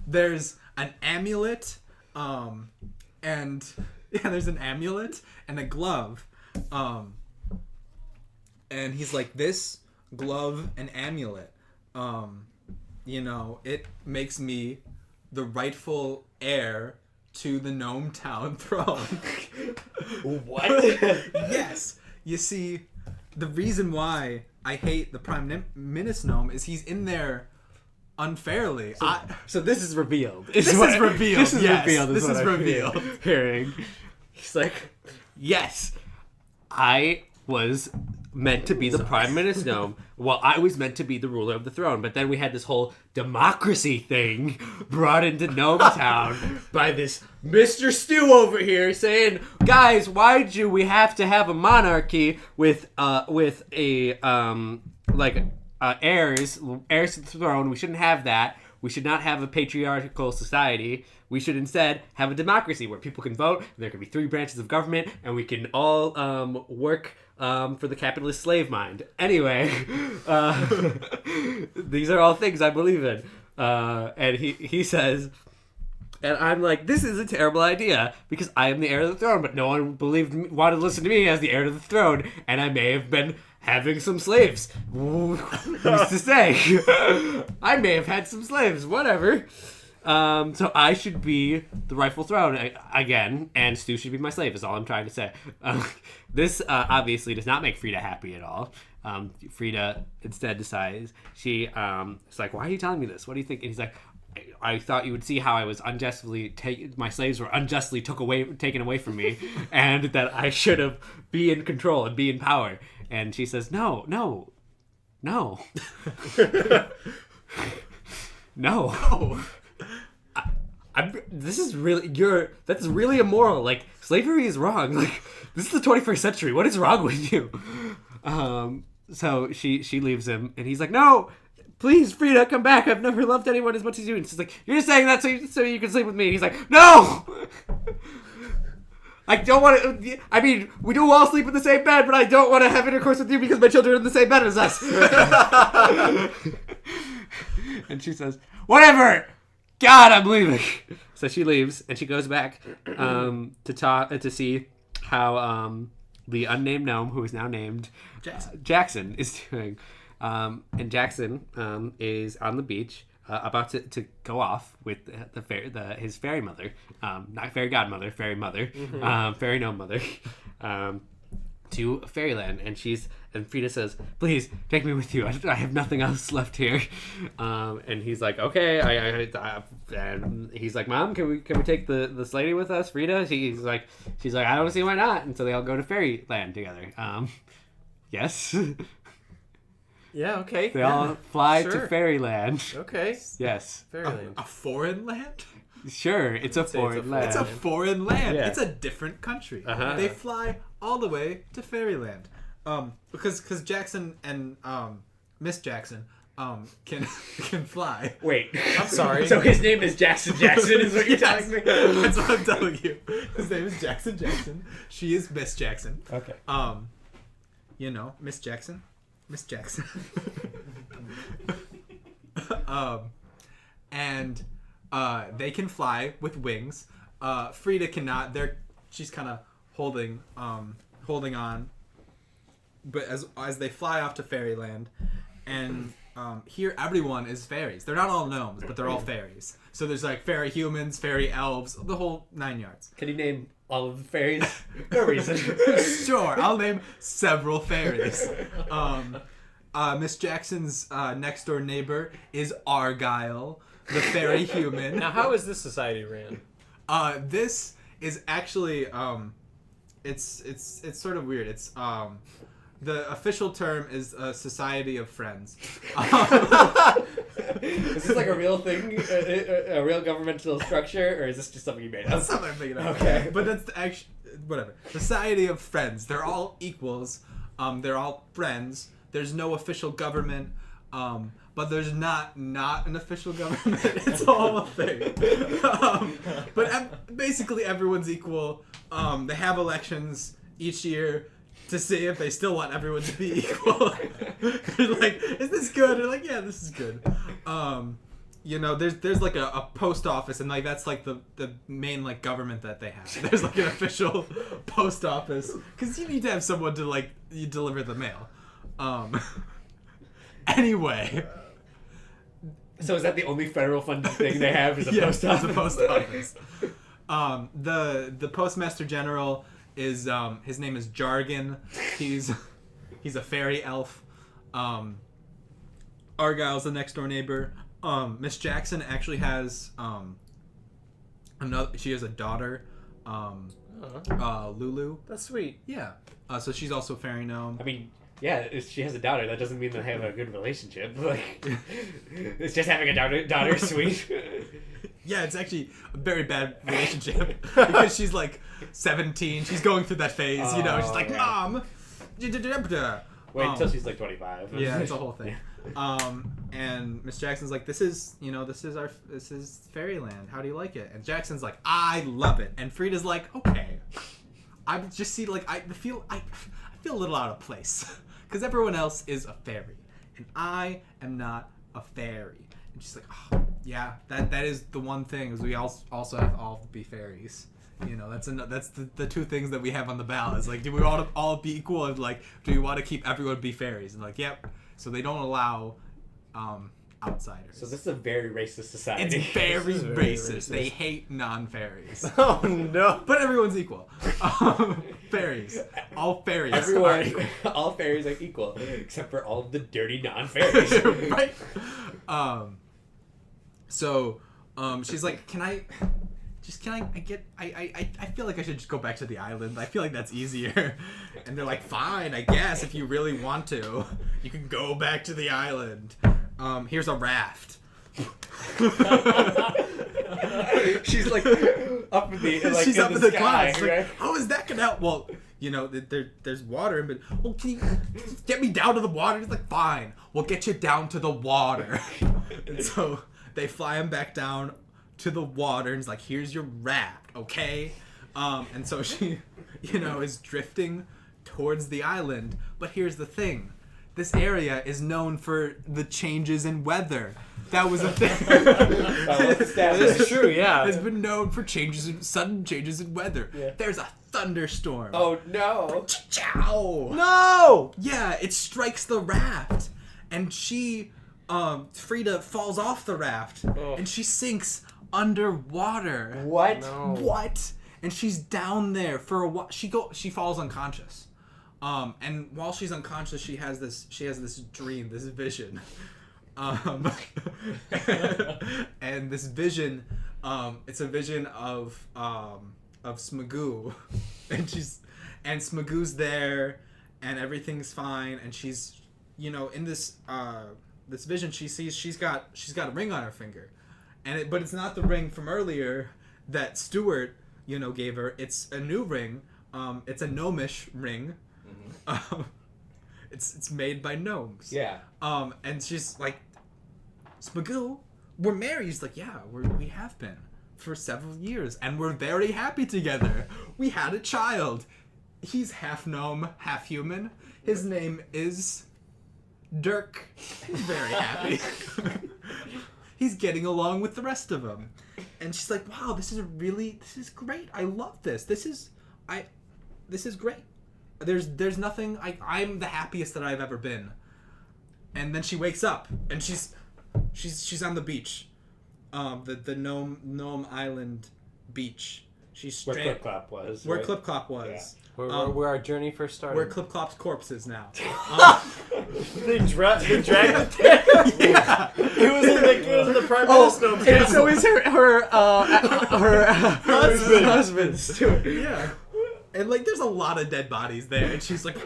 there's an amulet, and there's an amulet and a glove, and he's like, this glove and amulet, it makes me the rightful heir to the Gnome Town throne. What? Yes. You see, the reason why I hate the Prime Minister Gnome is he's in there unfairly. So this is revealed. This is revealed. This is Yes, revealed. this is what I'm revealed. Hearing. He's like, yes, I was meant to be the Prime Minister Gnome. Well, I was meant to be the ruler of the throne, but then we had this whole democracy thing brought into Gnome Town by this Mr. Stew over here saying, guys, why do we have to have a monarchy with heirs to the throne? We shouldn't have that. We should not have a patriarchal society. We should instead have a democracy where people can vote, and there can be 3 branches of government, and we can all work for the capitalist slave mind. Anyway, these are all things I believe in. And he says, and I'm like, this is a terrible idea because I am the heir to the throne, but no one wanted to listen to me as the heir to the throne, and I may have been having some slaves. Who's to say? I may have had some slaves, whatever. So I should be the rightful throne again, and Stu should be my slave, is all I'm trying to say. This obviously does not make Frida happy at all. Frida instead decides, it's like, why are you telling me this? What do you think? And he's like, I thought you would see how I was my slaves were unjustly taken away from me, and that I should have be in control and be in power. And she says, no. No. This is really that's really immoral. Like, slavery is wrong. Like, this is the 21st century. What is wrong with you? So she leaves him, and he's like, no, please, Frida, come back. I've never loved anyone as much as you. And she's like, you're just saying that so you can sleep with me. And he's like, no. I don't want to. I mean, we do all sleep in the same bed, but I don't want to have intercourse with you because my children are in the same bed as us. And she says, whatever. God, I'm leaving. So she leaves, and she goes back to see how the unnamed gnome, who is now named Jackson is doing. And Jackson is on the beach about to go off with his fairy mother, not fairy godmother, fairy mother, fairy gnome mother, to fairyland, and Frida says, "Please take me with you. I have nothing else left here." And he's like, "Okay." And he's like, "Mom, can we take this lady with us, Frida?" She's like, "I don't see why not." And so they all go to fairyland together. Yes. Yeah, okay. They all fly Sure. to fairyland. Okay. Yes. Fairyland. A foreign land? Sure, it's a say it's a foreign land. It's a foreign land. Yeah. It's a different country. Uh-huh. They fly all the way to fairyland. Because Jackson and Miss Jackson can fly. Wait. I'm sorry. So his name is Jackson Jackson, is what you're Yes. telling me? That's what I'm telling you. His name is Jackson Jackson. She is Miss Jackson. Okay. Miss Jackson. Miss Jackson. And they can fly with wings. Frida cannot. She's kind of holding on. But as they fly off to fairyland, and here everyone is fairies. They're not all gnomes, but they're all fairies. So there's like fairy humans, fairy elves, the whole 9 yards. Can you name all of the fairies? No reason. Sure, I'll name several fairies. Miss Jackson's next door neighbor is Argyle, the fairy human. Now, how is this society ran? This is actually it's sort of weird. It's the official term is a society of friends. Is this like a real thing? A real governmental structure? Or is this just something you made up? That's something I'm making up. Okay. But that's the actual whatever. Society of friends. They're all equals. They're all friends. There's no official government. But there's not an official government. It's all a thing. But basically everyone's equal. They have elections each year to see if they still want everyone to be equal. They're like, is this good? They're like, yeah, this is good. There's like a post office, and like that's like the main like government that they have. There's like an official post office because you need to have someone to like you deliver the mail. Anyway. So is that the only federal funded thing they have is a Yes, post office? there's a post office. The postmaster general is his name is Jargon. He's a fairy elf. Argyle's the next door neighbor. Miss Jackson actually has she has a daughter, Lulu. That's sweet. Yeah. So she's also a fairy gnome. I mean, yeah, if she has a daughter, that doesn't mean they have a good relationship. Like, it's just having a daughter sweet. Yeah, it's actually a very bad relationship because she's like 17. She's going through that phase, she's like, right. Mom. Wait until she's like 25. Yeah, it's a whole thing. And Miss Jackson's like, this is fairyland. How do you like it? And Jackson's like, I love it. And Frida's like, okay. I just see like I feel a little out of place because everyone else is a fairy and I am not a fairy. And she's like, oh, yeah, that is the one thing is we also have all be fairies. That's the two things that we have on the ballot. Is like, do we want to all be equal? And like, do we want to keep everyone be fairies? And like, yep. So they don't allow outsiders. So this is a very racist society. It's very This is very racist. racist. They hate non-fairies. Oh no! But everyone's equal. Fairies. All fairies. Everyone, are all fairies are equal, except for all of the dirty non-fairies. right? So she's like, I feel like I should just go back to the island. I feel like that's easier. And they're like, fine, I guess if you really want to, you can go back to the island. Here's a raft. She's like up in the She's in up in the the sky, clouds. right? Like, how is that gonna help? Well, there's water, but can you get me down to the water? He's like, fine, we'll get you down to the water. And so they fly him back down to the water, and he's like, here's your raft, okay? And so she, is drifting towards the island. But here's the thing. This area is known for the changes in weather. That was a thing. This is true. Yeah. Has been known for sudden changes in weather. Yeah. There's a thunderstorm. Oh no! Ciao! No. Yeah, it strikes the raft, and she Frida falls off the raft and she sinks underwater. What? No. What? And she's down there for a while. She falls unconscious. And while she's unconscious, she has this dream, this vision. And this vision, it's a vision of Smagoo, and Smagoo's there, and everything's fine, and she's, in this this vision, she sees she's got a ring on her finger, but it's not the ring from earlier that Stuart, gave her. It's a new ring. It's a gnomish ring. Mm-hmm. It's made by gnomes. Yeah. And she's like, Smagoo, we're married. He's like, yeah, we have been for several years, and we're very happy together. We had a child. He's half gnome, half human. His name is Dirk. Very happy. He's getting along with the rest of them. And she's like, wow, this is great. I love this. This is great. There's nothing, I'm the happiest that I've ever been. And then she wakes up, and she's on the beach. The Gnome Island beach. She's Where Clip Clop was. Where right? Clip Clop was. Where our journey first started. Where Clip Clop's corpse is now. They dragged him there. Yeah. He was in the Prime Minister's And so is her husband. Stuart. Yeah. And there's a lot of dead bodies there, and she's like,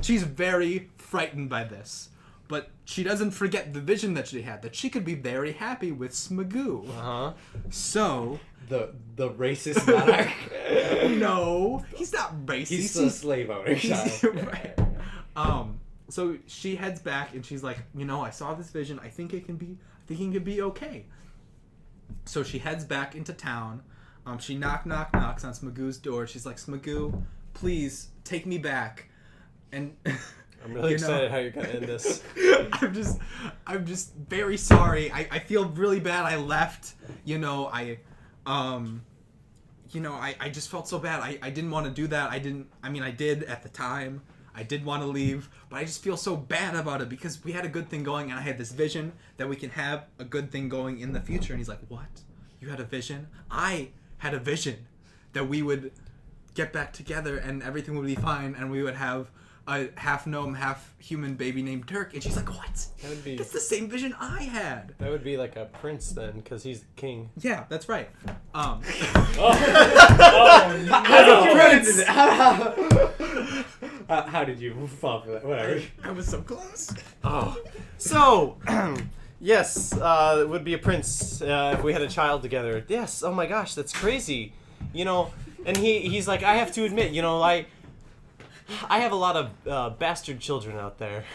she's very frightened by this. But she doesn't forget the vision that she had, that she could be very happy with Smagoo. Uh-huh. So... The racist monarch. No, he's not racist. He's the slave owner. Right. So she heads back, and she's like, I saw this vision. I think it can be okay. So she heads back into town. She knocks on Smagoo's door. She's like, Smagoo, please take me back. And I'm really excited how you're gonna end this. I'm just very sorry. I feel really bad. I left. I just felt so bad. I didn't want to do that. I did at the time. I did want to leave, but I just feel so bad about it because we had a good thing going, and I had this vision that we can have a good thing going in the future. And he's like, what? You had a vision? I had a vision that we would get back together and everything would be fine, and we would have a half gnome, half human baby named Dirk. And she's like, what? That's the same vision I had. That would be like a prince then, because he's the king. Yeah, that's right. How did you fall for that? Whatever. I was so close. Oh. So, yes, it would be a prince if we had a child together. Yes, oh my gosh, that's crazy. And he's like, I have to admit, I have a lot of bastard children out there.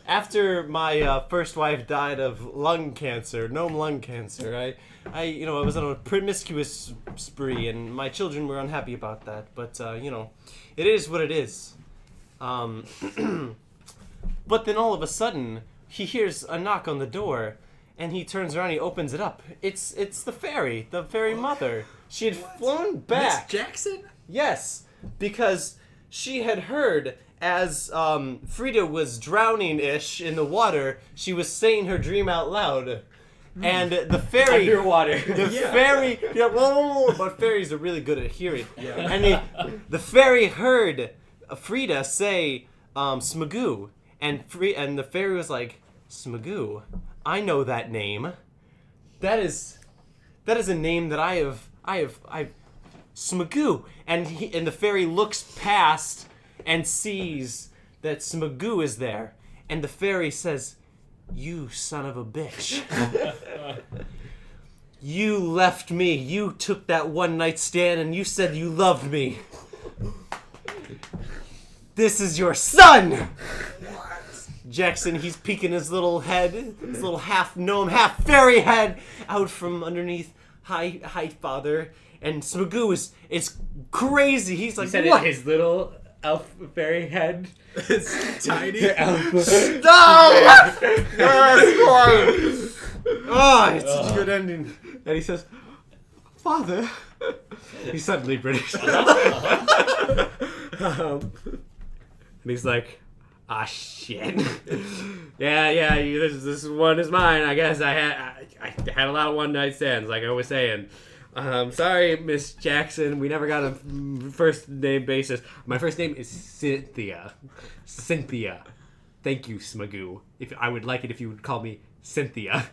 After my first wife died of gnome lung cancer, I was on a promiscuous spree, and my children were unhappy about that. But it is what it is. But then all of a sudden, he hears a knock on the door, and he turns around, he opens it up. It's the fairy mother. She had flown back. Miss Jackson? Yes, because she had heard as Frida was drowning-ish in the water, she was saying her dream out loud. And the fairy... Underwater. Fairy... Yeah, whoa, but fairies are really good at hearing. Yeah. And the fairy heard Frida say Smagoo. And the fairy was like, Smagoo, I know that name. That is a name that I have Smagoo. And the fairy looks past and sees that Smagoo is there. And the fairy says, you son of a bitch. You left me. You took that one night stand and you said you loved me. This is your son! Jackson, he's peeking his little head, his little half gnome, half fairy head out from underneath Hi Father. And Smagoo is crazy. He's like, said what? His little elf fairy head. It's tiny. Stop! Oh, it's such a good ending. And he says, Father. He's suddenly British. And he's like, Ah, shit. yeah. This one is mine. I guess I had a lot of one night stands, like I was saying. Sorry, Miss Jackson. We never got a first name basis. My first name is Cynthia. Cynthia. Thank you, Smagoo. I would like it if you would call me Cynthia.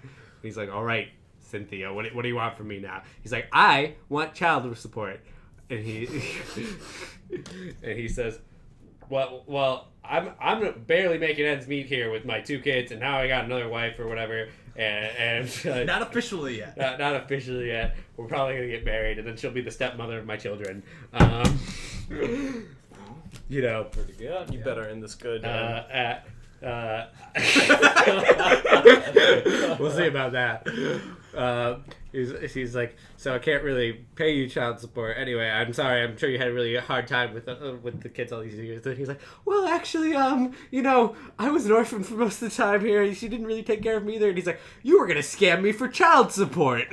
He's like, all right, Cynthia. What do you want from me now? He's like, I want child support. And he says, well, I'm barely making ends meet here with my 2 kids, and now I got another wife or whatever, and Not officially yet. not officially yet. We're probably gonna get married, and then she'll be the stepmother of my children. You know, Pretty good. You better end this good. we'll see about that. He's like, so I can't really pay you child support. Anyway, I'm sorry. I'm sure you had a really hard time with the kids all these years. And he's like, well, actually, you know, I was an orphan for most of the time here. She didn't really take care of me either. And he's like, you were gonna scam me for child support.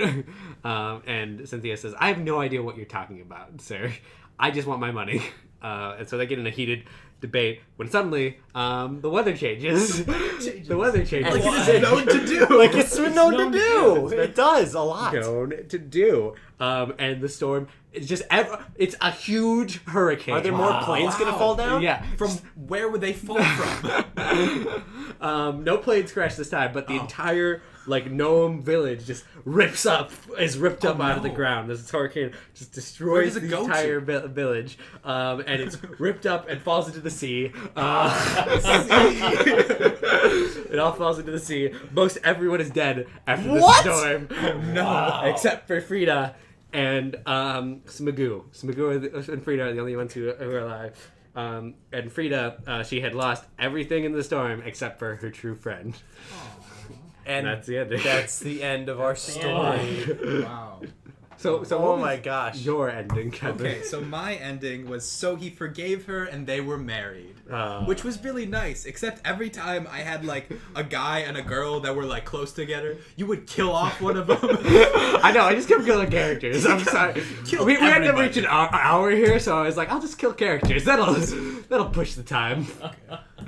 And Cynthia says, I have no idea what you're talking about, sir. I just want my money. And so they get in a heated debate when suddenly the weather changes. The weather changes. Like it's known to do. Like it's known to do. It does a lot. Known to do. And the storm is just it's a huge hurricane. Are there more planes gonna fall down? Yeah. From where would they fall from? No planes crashed this time, but the entire gnome village just ripped up out of the ground. This hurricane just destroys does it the go entire village, and it's ripped up and falls into the sea. It all falls into the sea. Most everyone is dead after the storm. No. Except for Frida and Smagoo. Smagoo and Frida are the only ones who are alive. And Frida, she had lost everything in the storm except for her true friend. And that's the ending. That's the end of our story. Wow. So Oh what was my gosh. your ending, Kevin? Okay, so my ending was so he forgave her and they were married. Which was really nice, except every time I had a guy and a girl that were close together, you would kill off one of them. I know, I just kept killing characters. I'm sorry. We had to reach an hour here, so I was like, I'll just kill characters. That'll push the time.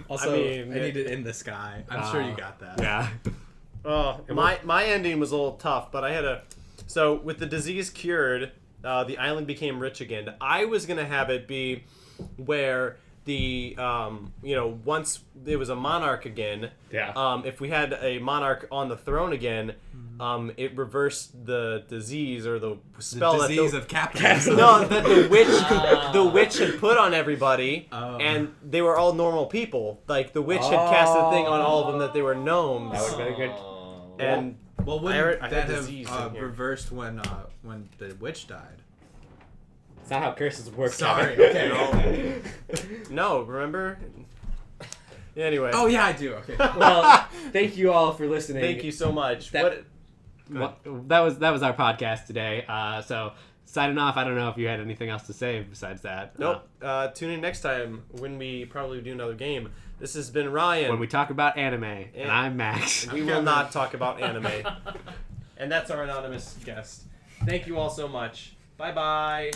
Also, I I mean, needed In the Sky. I'm sure you got that. Yeah. Oh, my ending was a little tough, but I had so with the disease cured, the island became rich again. I was gonna have it be where the once there was a monarch again. Yeah. If we had a monarch on the throne again, it reversed the disease or the spell The disease that of capitalism. no, that the witch had put on everybody, and they were all normal people. Like the witch had cast a thing on all of them that they were gnomes. That would have been a good. And Well, I wouldn't had that disease in have here. reversed when the witch died? It's not how curses work. Sorry. Kevin. Okay. no, remember? Anyway. Oh yeah, I do. Okay. Well, thank you all for listening. Thank you so much. That- That was our podcast today. So signing off. I don't know if you had anything else to say besides that. Nope. Tune in next time when we probably do another game. This has been Ryan. When we talk about anime, and I'm Max. We will not talk about anime. And that's our anonymous guest. Thank you all so much. Bye bye.